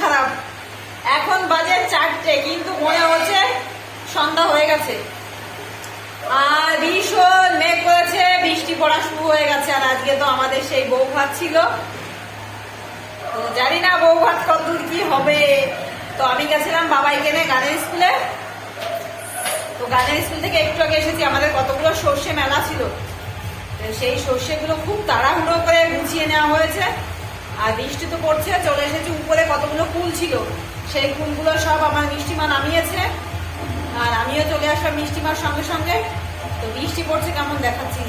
খারাপ। এখন বাজে 4টে, কিন্তু মনে হচ্ছে সন্ধ্যা হয়ে গেছে। আর ভীষণ মেঘ করেছে, বৃষ্টি পড়া শুরু হয়ে গেছে। আর আজকে তো আমাদের সেই বউ ভাত ছিল, তো জানি না বউ ভাত কতদূর কি হবে। তো আমি গেছিলাম বাবাইকে নিয়ে গানের স্কুলে। তো গানের স্কুল থেকে একটু আগে এসেছি। আমাদের কতগুলো সর্ষে মেলা ছিল, সেই সর্ষেগুলো খুব তাড়াহুড়ো করে গুছিয়ে নেওয়া হয়েছে। আর বৃষ্টি তো পড়ছে, চলে এসেছি উপরে। কতগুলো কুল ছিল, সেই কুলগুলো সব আমার মিষ্টিমা নামিয়েছে, আর আমিও চলে আসলাম মিষ্টিমার সঙ্গে সঙ্গে। তো বৃষ্টি পড়ছে, কেমন দেখাচ্ছি।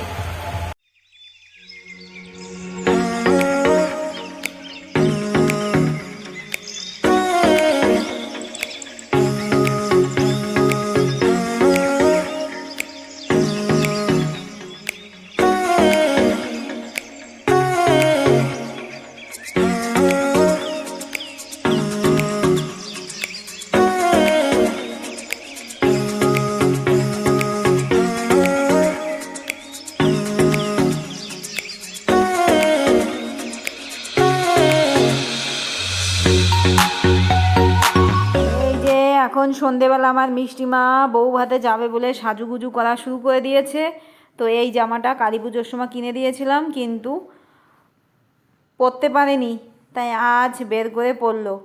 এখন সন্ধেবেলা আমার মিষ্টিমা বউ ভাতে যাবে বলে সাজুগুজু করা শুরু করে দিয়েছে। তো এই জামাটা কালী পুজোর সময় কিনে দিয়েছিলাম, কিন্তু পরতে পারেনি, তাই আজ বের করে পরলো।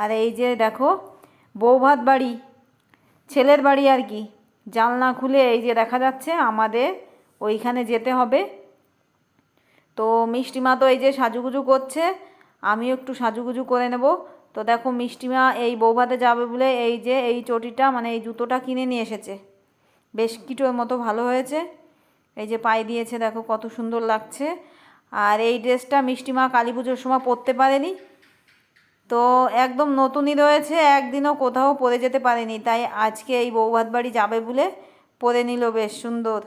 আর এই যে দেখো, বউ ভাত বাড়ি, ছেলের বাড়ি আর কি। জানলা খুলে এই যে দেখা যাচ্ছে আমাদের ওইখানে যেতে হবে। তো মিষ্টিমা তো এই যে সাজুগুজু করছে, আমিও একটু সাজুগুজু করে নেব। তো দেখো, মিষ্টিমা এই বৌভাতে যাবে বলে এই যে এই চটিটা, মানে এই জুতোটা কিনে নিয়ে এসেছে। বেশ কিটোর মতো ভালো হয়েছে, এই যে পায়ে দিয়েছে, দেখো কত সুন্দর লাগছে। আর এই ড্রেসটা মিষ্টিমা কালী পুজোর সময় পরতে পারেনি, তো একদম নতুনই রয়েছে, একদিনও কোথাও পরে যেতে পারেনি। তাই আজকে এই বৌভাত বাড়ি যাবে বলে পরে নিল, বেশ সুন্দর।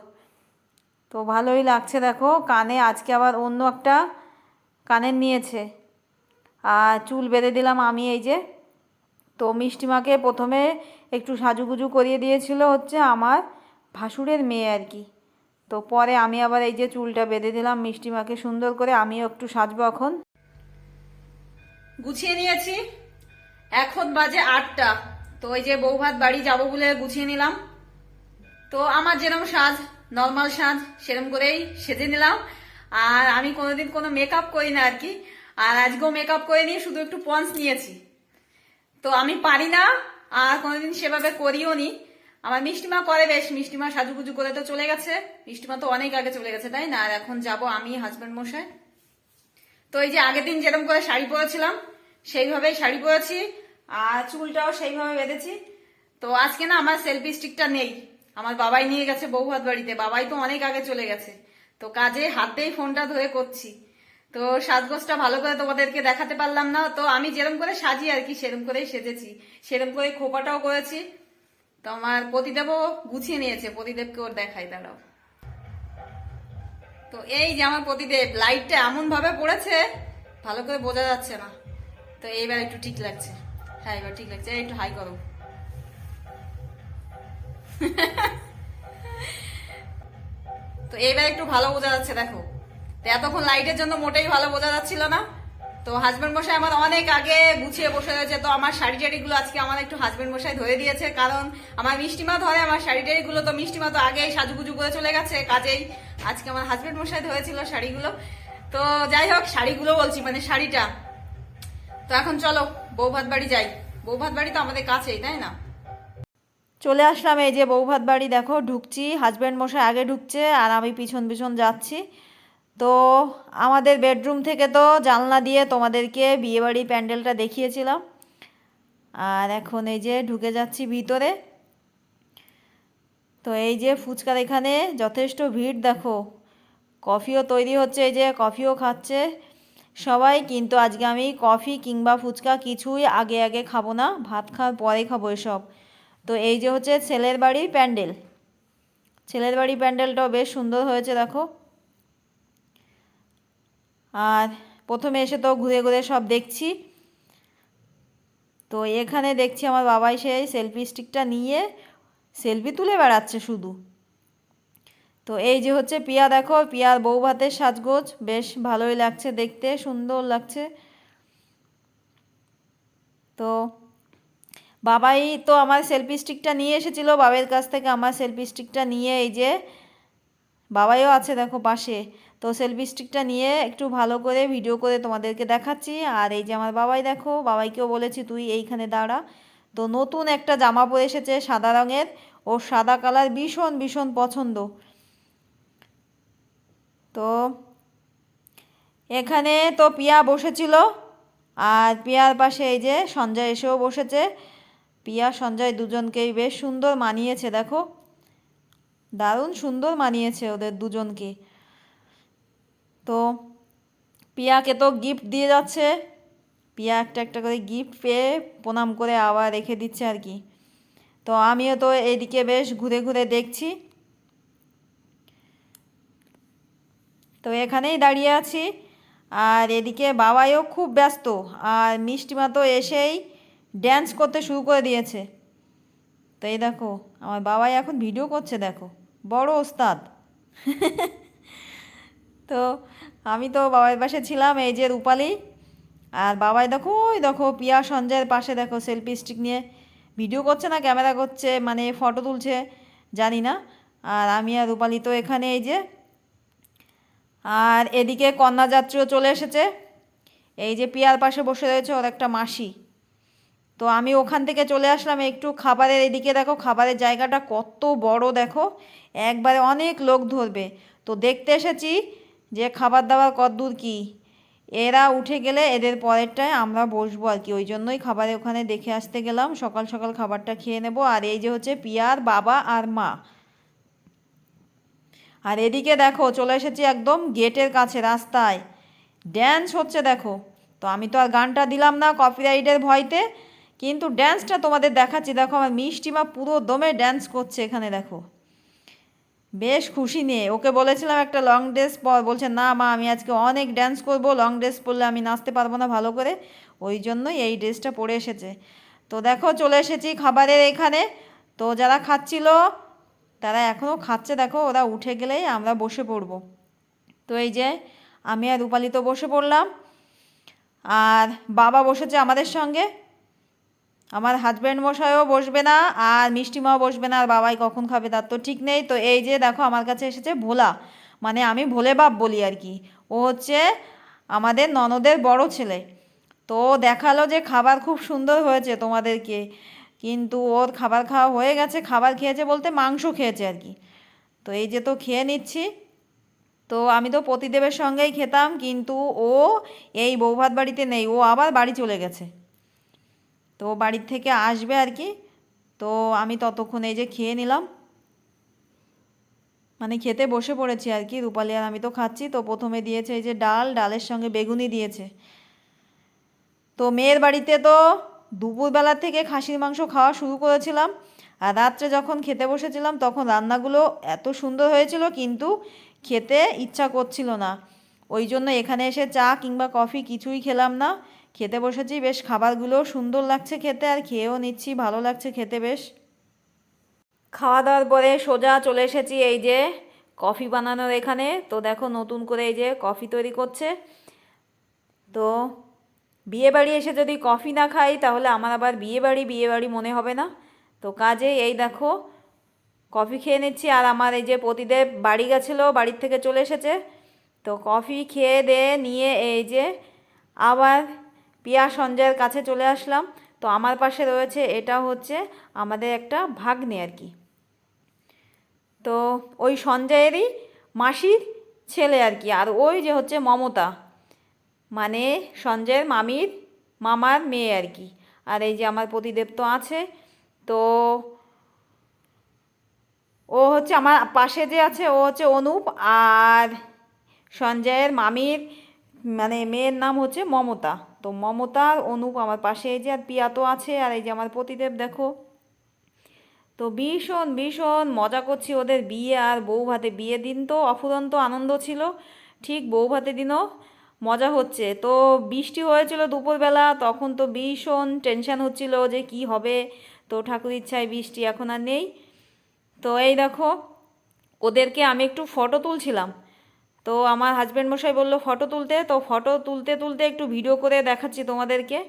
তো ভালোই লাগছে। দেখো, কানে আজকে আবার অন্য একটা কানের নিয়েছে। আর চুল বেঁধে দিলাম আমি এই যে। তো মিষ্টিমাকে প্রথমে একটু সাজুগুজু করিয়ে দিয়েছিল হচ্ছে আমার ভাসুরের মেয়ে আর কি। তো পরে আমি আবার এই যে চুলটা বেঁধে দিলাম মিষ্টিমাকে সুন্দর করে। আমিও একটু সাজবো এখন। গুছিয়ে নিয়েছি, এখন বাজে 8টা। তো ওই যে বৌভাত বাড়ি যাবো বলে গুছিয়ে নিলাম। তো আমার যেরকম সাজ, নর্মাল সাজ, সেরকম করেই সেজে নিলাম। আর আমি কোনোদিন কোনো মেকআপ করি না আর কি। আর আজকেও মেকআপ করে নিয়ে শুধু একটু পন্স নিয়েছি। তো আমি পারি না, আর কোনোদিন সেভাবে করিও নি। আমার মিষ্টিমা করে বেশ, মিষ্টিমা সাজুগুজু করে তো চলে গেছে। মিষ্টিমা তো অনেক আগে চলে গেছে, তাই না? আর এখন যাব আমি, হাজব্যান্ড মশাই। তো এই যে আগের দিন যেরকম করে শাড়ি পরেছিলাম সেইভাবেই শাড়ি পরেছি, আর চুলটাও সেইভাবে বেঁধেছি। তো আজকে না আমার সেলফি স্টিকটা নেই, আমার বাবাই নিয়ে গেছে বৌভাত বাড়িতে। বাবাই তো অনেক আগে চলে গেছে, তো কাজে হাতেই ফোনটা ধরে করছি। তো সাজগোজটা ভালো করে তোমাদেরকে দেখাতে পারলাম না। তো আমি যেরকম করে সাজি আর কি, সেরকম করেই সেজেছি, সেরকম করে খোপাটাও করেছি। তো আমার প্রতিদেবও গুছিয়ে নিয়েছে, প্রতিদেবকে ওর দেখাই, দাঁড়াও। তো এই যে আমার প্রতিদেব, লাইটটা এমন ভাবে পড়েছে ভালো করে বোঝা যাচ্ছে না। তো এইবার একটু ঠিক লাগছে। হ্যাঁ, এবার ঠিক লাগছে। একটু হাই করো। তো এইবার একটু ভালো বোঝা যাচ্ছে, দেখো। তো এতক্ষণ লাইটের জন্য মোটেই ভালো বোঝা যাচ্ছিল না। তো হাজবেন্ড মশাই আমার অনেক আগে গুছিয়ে বসে রয়েছে। তো আমার শাড়ি টাড়িগুলো আজকে আমার একটু হাজবেন্ড মশাই ধরে দিয়েছে, কারণ আমার মিষ্টিমা ধরে আমার শাড়ি টাড়িগুলো। তো মিষ্টিমা তো আগেই সাজুগুজু করে চলে গেছে কাজেই, আজকে আমার হাজবেন্ড মশাই ধরেছিল শাড়িগুলো। তো যাই হোক, শাড়িগুলো বলছি, মানে শাড়িটা। তো এখন চলো বৌভাত বাড়ি যাই। বৌভাত বাড়ি তো আমাদের কাছেই, তাই না? চলে আসলাম এই যে বৌভাত বাড়ি। দেখো ঢুকছি, হাজব্যান্ড মশাই আগে ঢুকছে আর আমি পিছন পিছন যাচ্ছি। তো আমাদের বেডরুম থেকে তো জানলা দিয়ে তোমাদেরকে বিয়েবাড়ির প্যান্ডেলটা দেখিয়েছিলাম। আর এখন এই যে ঢুকে যাচ্ছি ভিতরে। তো এই যে ফুচকার এখানে যথেষ্ট ভিড়, দেখো কফিও তৈরি হচ্ছে, এই যে কফিও খাচ্ছে সবাই। কিন্তু আজকে আমি কফি কিংবা ফুচকা কিছুই আগে আগে খাবো না, ভাত খাওয়ার পরে খাবো এসব। তো এই যে হচ্ছে ছেলের বাড়ির প্যান্ডেল। ছেলের বাড়ির প্যান্ডেলটাও বেশ সুন্দর হয়েছে, দেখো। আর প্রথমে এসে তো ঘুরে ঘুরে সব দেখছি। তো এখানে দেখছি আমার বাবাই সেই সেলফি স্টিকটা নিয়ে সেলফি তুলে বেড়াচ্ছে শুধু। তো এই যে হচ্ছে পিয়া, দেখো পিয়ার বউ ভাতের সাজগোজ বেশ ভালোই লাগছে দেখতে, সুন্দর লাগছে। তো বাবাই তো আমার সেলফি স্টিকটা নিয়ে এসেছিলো, বাবার কাছ থেকে আমার সেলফি স্টিকটা নিয়ে এই যে বাবাইও আছে দেখো পাশে, তো সেলফি স্টিকটা নিয়ে একটু ভালো করে ভিডিও করে তোমাদেরকে দেখাচ্ছি। আর এই যে আমার বাবাই দেখো, বাবাইকেও বলেছি তুই এইখানে দাঁড়া। তো নতুন একটা জামা পরে এসেছে সাদা রঙের, ওর সাদা কালার ভীষণ ভীষণ পছন্দ। তো এখানে তো পিয়া বসেছিল, আর পিয়ার পাশে এই যে সঞ্জয় এসেও বসেছে। পিয়া সঞ্জয় দুজনকেই বেশ সুন্দর মানিয়েছে দেখো, দারুণ সুন্দর মানিয়েছে ওদের দুজনকে। তো পিয়াকে তো গিফট দিয়ে যাচ্ছে, পিয়া একটা একটা করে গিফট পেয়ে প্রণাম করে আবার রেখে দিচ্ছে আর কি। তো আমিও তো এইদিকে বেশ ঘুরে ঘুরে দেখছি, তো এখানেই দাঁড়িয়ে আছি। আর এদিকে বাবাইও খুব ব্যস্ত, আর মিষ্টিমা তো এসেই ড্যান্স করতে শুরু করে দিয়েছে। তো এই দেখো আমার বাবাই এখন ভিডিও করছে দেখো, বড় ওস্তাদ। তো আমি তো বাবার পাশে ছিলাম, এই যে রূপালি। আর বাবাই দেখো ওই দেখো পিয়া সঞ্জয়ের পাশে দেখো সেলফি স্টিক নিয়ে ভিডিও করছে না ক্যামেরা করছে, মানে ফটো তুলছে জানি না। আর আমি আর রূপালি তো এখানে এই যে, আর এদিকে কন্যাযাত্রীও চলে এসেছে, এই যে পিয়ার পাশে বসে রয়েছে ওর একটা মাসি। তো আমি ওখান থেকে চলে আসলাম একটু খাবারের এদিকে, দেখো খাবারের জায়গাটা কত বড় দেখো, একবারে অনেক লোক ধরবে। তো দেখতে এসেছি যে খাবার দাবার কতদূর কি, এরা উঠে গেলে এদের পরেরটায় আমরা বসবো আর কি, ওই জন্যই খাবারে ওখানে দেখে আসতে গেলাম, সকাল সকাল খাবারটা খেয়ে নেব। আর এই যে হচ্ছে পিয়ার বাবা আর মা। আর এদিকে দেখো চলে এসেছি একদম গেটের কাছে, রাস্তায় ড্যান্স হচ্ছে দেখো। তো আমি তো আর গানটা দিলাম না কপিরাইটের ভয়তে, কিন্তু ড্যান্সটা তোমাদের দেখাচ্ছি। দেখো আমার মিষ্টিমা পুরো দমে ড্যান্স করছে এখানে দেখো, বেশ খুশি নিয়ে। ওকে বলেছিলাম একটা লং ড্রেস পর, বলছে না মা আমি আজকে অনেক ড্যান্স করব, লং ড্রেস পরলে আমি নাচতে পারবো না ভালো করে, ওই জন্যই এই ড্রেসটা পরে এসেছে। তো দেখো চলে এসেছি খাবারের এখানে। তো যারা খাচ্ছিল তারা এখনও খাচ্ছে দেখো, ওরা উঠে গেলেই আমরা বসে পড়ব। তো এই যে আমি আর রূপালি তো বসে পড়লাম, আর বাবা বসেছে আমাদের সঙ্গে, আমার হাজব্যান্ড মশাইও বসবে না, আর মিষ্টিমাও বসবে না, আর বাবাই কখন খাবে তার তো ঠিক নেই। তো এই যে দেখো আমার কাছে এসেছে ভোলা, মানে আমি ভোলে বাপ বলি আর কি, ও হচ্ছে আমাদের ননদের বড় ছেলে। তো দেখালো যে খাবার খুব সুন্দর হয়েছে তোমাদেরকে, কিন্তু ওর খাবার খাওয়া হয়ে গেছে, খাবার খেয়েছে বলতে মাংস খেয়েছে আর কি। তো এই যে তো খেয়ে নিচ্ছি। তো আমি তো পতিদেবের সঙ্গেই খেতাম, কিন্তু ও এই বৌভাত বাড়িতে নেই, ও আবার বাড়ি চলে গেছে, তো বাড়ির থেকে আসবে আর কি। তো আমি ততক্ষণ এই যে খেয়ে নিলাম, মানে খেতে বসে পড়েছি আর কি, রূপালি আর আমি তো খাচ্ছি। তো প্রথমে দিয়েছে এই যে ডাল, ডালের সঙ্গে বেগুনি দিয়েছে। তো মেয়ের বাড়িতে তো দুপুরবেলা থেকে খাসির মাংস খাওয়া শুরু করেছিলাম, আর রাত্রে যখন খেতে বসেছিলাম তখন রান্নাগুলো এত সুন্দর হয়েছিল, কিন্তু খেতে ইচ্ছা করছিল না, ওই জন্য এখানে এসে চা কিংবা কফি কিছুই খেলাম না, খেতে বসেছি। বেশ খাবারগুলোও সুন্দর লাগছে খেতে, আর খেয়েও নিচ্ছি, ভালো লাগছে খেতে বেশ। খাওয়া দাওয়ার পরে সোজা চলে এসেছি এই যে কফি বানানোর এখানে। তো দেখো নতুন করে এই যে কফি তৈরি করছে। তো বিয়ে বাড়ি এসে যদি কফি না খাই তাহলে আমার আবার বিয়ে বাড়ি মনে হবে না। তো কাজে এই দেখো কফি খেয়ে নিচ্ছি। আর আমার এই যে পতিদেব বাড়ি গেছিলো, বাড়ির থেকে চলে এসেছে। তো কফি খেয়ে দিয়ে নিয়ে এই যে আবার পিয়া সঞ্জয়ের কাছে চলে আসলাম। তো আমার পাশে রয়েছে, এটা হচ্ছে আমাদের একটা ভাগ্নে আর কি, তো ওই সঞ্জয়েরই মাসির ছেলে আর কি। আর ওই যে হচ্ছে মমতা, মানে সঞ্জয়ের মামার মেয়ে আর কি। আর এই যে আমার পতিদেব তো আছে। তো ও হচ্ছে আমার পাশে যে আছে ও হচ্ছে অনুপ, আর সঞ্জয়ের মামির মানে মেয়ের নাম হচ্ছে মমতা। তো মমতা আর অনুপ আমার পাশে, এই যে আর পিয়া তো আছে, আর এই যে আমার পতিদেব দেখো। তো ভীষণ ভীষণ মজা করছি ওদের বিয়ে আর বউ ভাতে, বিয়ে দিন তো অফুরন্ত আনন্দ ছিল, ঠিক বউ ভাতে দিনও মজা হচ্ছে। তো বৃষ্টি হয়েছিল দুপুরবেলা, তখন তো ভীষণ টেনশন হচ্ছিল যে কি হবে। তো ঠাকুর ইচ্ছায় বৃষ্টি এখন আর নেই। তো এই দেখো ওদেরকে আমি একটু ফটো তুলছিলাম, তো আমার হাজব্যান্ড মশাই বললো ফটো তুলতে, তো ফটো তুলতে তুলতে একটু ভিডিও করে দেখাচ্ছি তোমাদেরকে।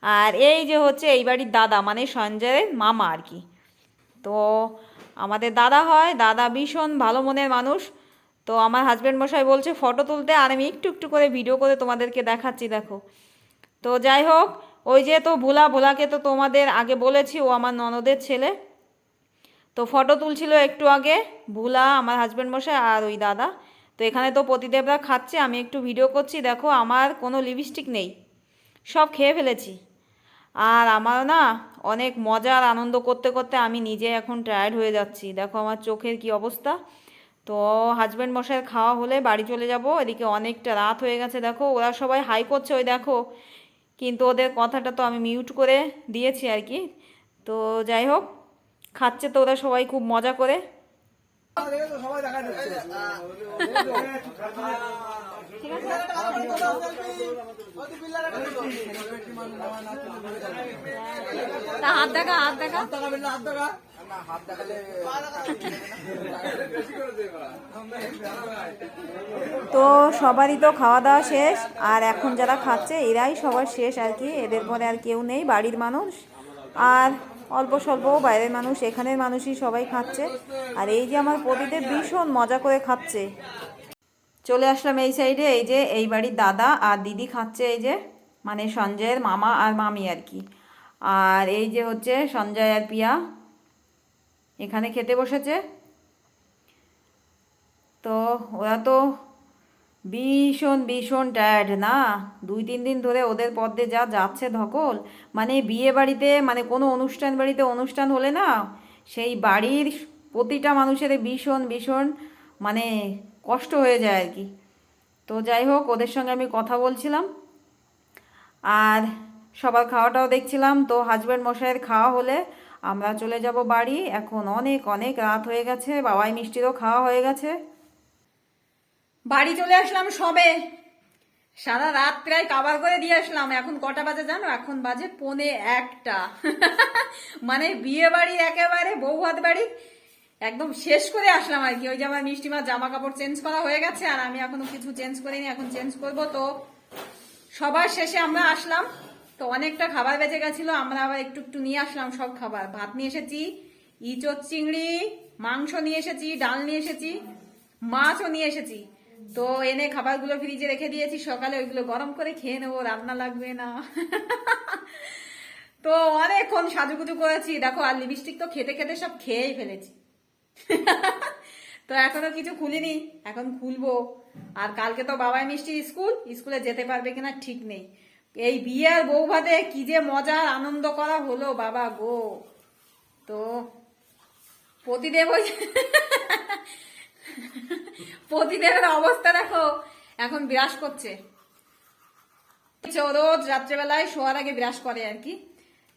আর এই যে হচ্ছে এই বাড়ির দাদা, মানে সঞ্জয়ের মামা আর কি। তো আমাদের দাদা হয়, দাদা ভীষণ ভালো মনের মানুষ। তো আমার হাজব্যান্ড মশাই বলছে ফটো তুলতে, আর আমি একটু একটু করে ভিডিও করে তোমাদেরকে দেখাচ্ছি, দেখো। তো যাই হোক, ওই যে তো ভোলাকে তো তোমাদের আগে বলেছি, ও আমার ননদের ছেলে। তো ফটো তুলছিল একটু আগে ভোলা, আমার হাজব্যান্ড মশাই আর ওই দাদা। তো এখানে তো পতিদেবরা খাচ্ছে, আমি একটু ভিডিও করছি। দেখো আমার কোনো লিপস্টিক নেই, সব খেয়ে ফেলেছি। আর আমার না অনেক মজার আনন্দ করতে করতে আমি নিজে এখন টায়ার্ড হয়ে যাচ্ছি। দেখো আমার চোখের কি অবস্থা। তো হাজব্যান্ড মশাইয়ের খাওয়া হলে বাড়ি চলে যাব। এদিকে অনেকটা রাত হয়ে গেছে, দেখো ওরা সবাই হাই করছে ওই দেখো, কিন্তু ওদের কথাটা তো আমি মিউট করে দিয়েছি আর কি। তো যাই হোক, খাচ্ছে তো ওরা সবাই খুব মজা করে। হাত দেখা, হাত দেখা। তো সবারই তো খাওয়া দাওয়া শেষ, আর এখন যারা খাচ্ছে এরাই সবার শেষ আর কি। এদের পরে আর কেউ নেই বাড়ির মানুষ, আর অল্প স্বল্প বাইরের মানুষ, এখানের মানুষই সবাই খাচ্ছে। আর এই যে আমার পতিদেব ভীষণ মজা করে খাচ্ছে। চলে আসলাম এই সাইডে, এই যে এই বাড়ির দাদা আর দিদি খাচ্ছে, এই যে মানে সঞ্জয়ের মামা আর মামি আর কি। আর এই যে হচ্ছে সঞ্জয় আর পিয়া এখানে খেতে বসেছে। তো ওরা তো ভীষণ ভীষণ টায়ার্ড না, 2-3 দিন ধরে ওদের পথে যা যাচ্ছে ধকল। মানে বিয়ে বাড়িতে, মানে কোনো অনুষ্ঠান বাড়িতে অনুষ্ঠান হলে না, সেই বাড়ির প্রতিটা মানুষের ভীষণ ভীষণ মানে কষ্ট হয়ে যায় আর কি। তো যাই হোক, ওদের সঙ্গে আমি কথা বলছিলাম আর সবার খাওয়াটাও দেখছিলাম। তো হাজব্যান্ড মশাইয়ের খাওয়া হলে আমরা চলে যাব বাড়ি। এখন অনেক অনেক রাত হয়ে গেছে, বাবাই মিষ্টিরও খাওয়া হয়ে গেছে। বাড়ি চলে আসলাম সবে, সারা রাত প্রায় কাবার করে দিয়ে আসলাম। এখন কটা বাজে জানো? এখন বাজে 1:45। মানে বিয়ে বাড়ি একেবারে বউ ভাত বাড়ি একদম শেষ করে আসলাম আর কি। ওই যে আমার মিষ্টিমার জামা কাপড় চেঞ্জ করা হয়ে গেছে, আর আমি এখনো কিছু চেঞ্জ করিনি, এখন চেঞ্জ করব। তো সবার শেষে আমরা আসলাম। তো অনেকটা খাবার বেঁচে গেছিল, আমরা আবার একটু একটু নিয়ে আসলাম সব খাবার। ভাত নিয়ে এসেছি, ইঁচড় চিংড়ি, মাংস নিয়ে এসেছি, ডাল নিয়ে এসেছি, মাছও নিয়ে এসেছি। তো এনে খাবারগুলো ফ্রিজে রেখে দিয়েছি, সকালে ওইগুলো গরম করে খেয়ে নেবো, রান্না লাগবে না। তো অনেকক্ষণ সাজুগুজু করেছি দেখো, আর লিপস্টিক তো খেতে খেতে সব খেয়েই ফেলেছি। তো এখনো কিছু খুলিনি, এখন খুলবো। আর কালকে তো বাবাই মিষ্টি স্কুলে যেতে পারবে কিনা ঠিক নেই। এই বিয়ের বউ ভাতে কি যে মজার আনন্দ করা হলো বাবা গো। তো পতিদেব পতিদেবের অবস্থা দেখো, এখন বিরাজ করছে। রোজ রাত্রেবেলায় শোয়ার আগে বিরাজ করে আর কি।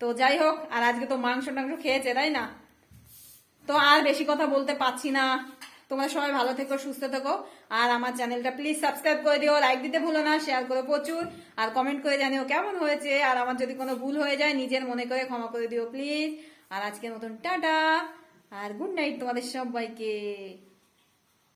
তো যাই হোক, আর আজকে তো মাংস টাংস খেয়েছে তাই না। তো আর বেশি কথা বলতে পারছি না। তোমরা সবাই ভালো থেকো, সুস্থ থেকো, আর আমার চ্যানেলটা প্লিজ সাবস্ক্রাইব করে দিও, লাইক দিতে ভুলো না, শেয়ার করো প্রচুর, আর কমেন্ট করে জানিও কেমন হয়েছে। আর আমার যদি কোনো ভুল হয়ে যায় নিজের মনে করে ক্ষমা করে দিও প্লিজ। আর আজকের মতন টাটা আর গুড নাইট তোমাদের সবাইকে।